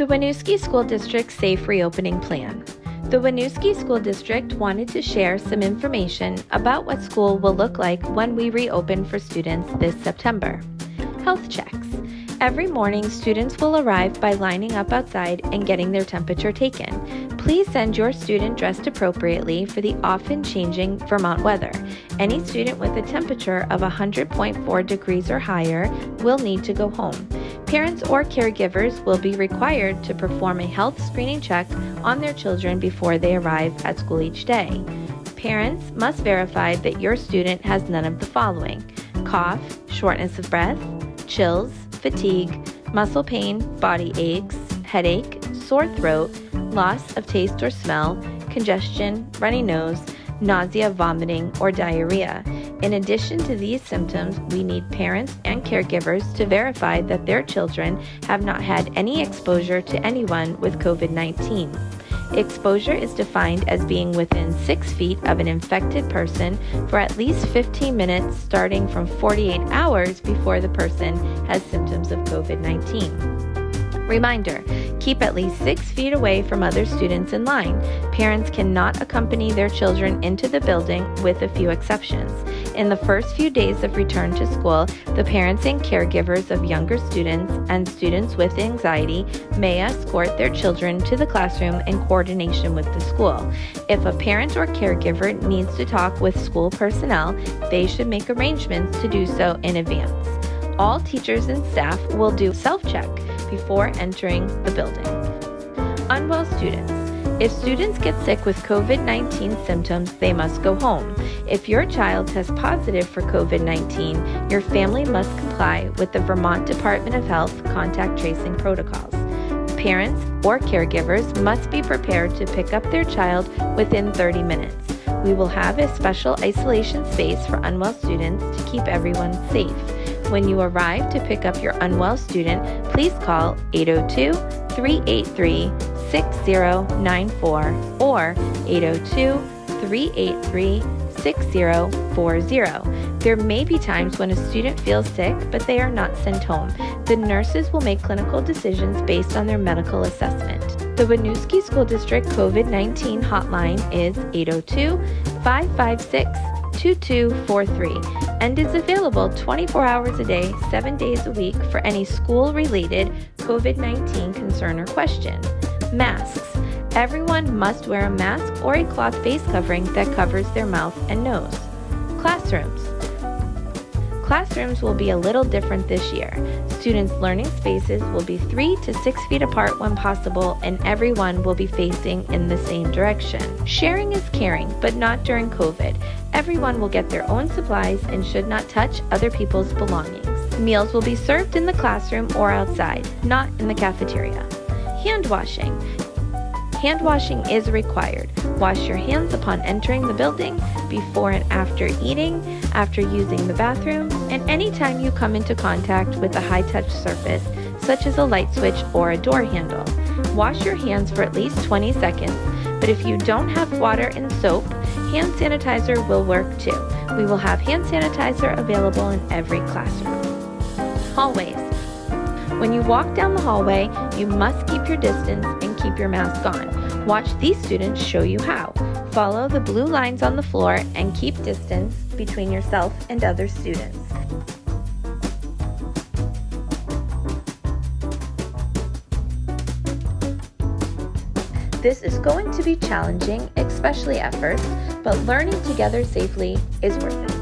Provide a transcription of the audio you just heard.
The Winooski School District's Safe Reopening Plan. The Winooski School District wanted to share some information about what school will look like when we reopen for students this September. Health checks. Every morning, students will arrive by lining up outside and getting their temperature taken. Please send your student dressed appropriately for the often changing Vermont weather. Any student with a temperature of 100.4 degrees or higher will need to go home. Parents or caregivers will be required to perform a health screening check on their children before they arrive at school each day. Parents must verify that your student has none of the following: cough, shortness of breath, chills, fatigue, muscle pain, body aches, headache, sore throat, loss of taste or smell, congestion, runny nose, nausea, vomiting, or diarrhea. In addition to these symptoms, we need parents and caregivers to verify that their children have not had any exposure to anyone with COVID-19. Exposure is defined as being within 6 feet of an infected person for at least 15 minutes starting from 48 hours before the person has symptoms of COVID-19. Reminder, keep at least 6 feet away from other students in line. Parents cannot accompany their children into the building with a few exceptions. In the first few days of return to school, the parents and caregivers of younger students and students with anxiety may escort their children to the classroom in coordination with the school. If a parent or caregiver needs to talk with school personnel, they should make arrangements to do so in advance. All teachers and staff will do self-check before entering the building. Unwell students. If students get sick with COVID-19 symptoms, they must go home. If your child tests positive for COVID-19, your family must comply with the Vermont Department of Health contact tracing protocols. Parents or caregivers must be prepared to pick up their child within 30 minutes. We will have a special isolation space for unwell students to keep everyone safe. When you arrive to pick up your unwell student, please call 802-383-6094 or 802-383-6040. There may be times when a student feels sick, but they are not sent home. The nurses will make clinical decisions based on their medical assessment. The Winooski School District COVID-19 Hotline is 802-556-2243 and is available 24 hours a day, 7 days a week for any school-related COVID-19 concern or question. Masks. Everyone must wear a mask or a cloth face covering that covers their mouth and nose. Classrooms. Classrooms will be a little different this year. Students' learning spaces will be 3 to 6 feet apart when possible, and everyone will be facing in the same direction. Sharing is caring, but not during COVID. Everyone will get their own supplies and should not touch other people's belongings. Meals will be served in the classroom or outside, not in the cafeteria. Hand washing. Hand washing is required. Wash your hands upon entering the building, before and after eating, after using the bathroom, and anytime you come into contact with a high-touch surface, such as a light switch or a door handle. Wash your hands for at least 20 seconds, but if you don't have water and soap, hand sanitizer will work too. We will have hand sanitizer available in every classroom. Hallways. When you walk down the hallway, you must keep your distance and keep your mask on. Watch these students show you how. Follow the blue lines on the floor and keep distance between yourself and other students. This is going to be challenging, especially at first, but learning together safely is worth it.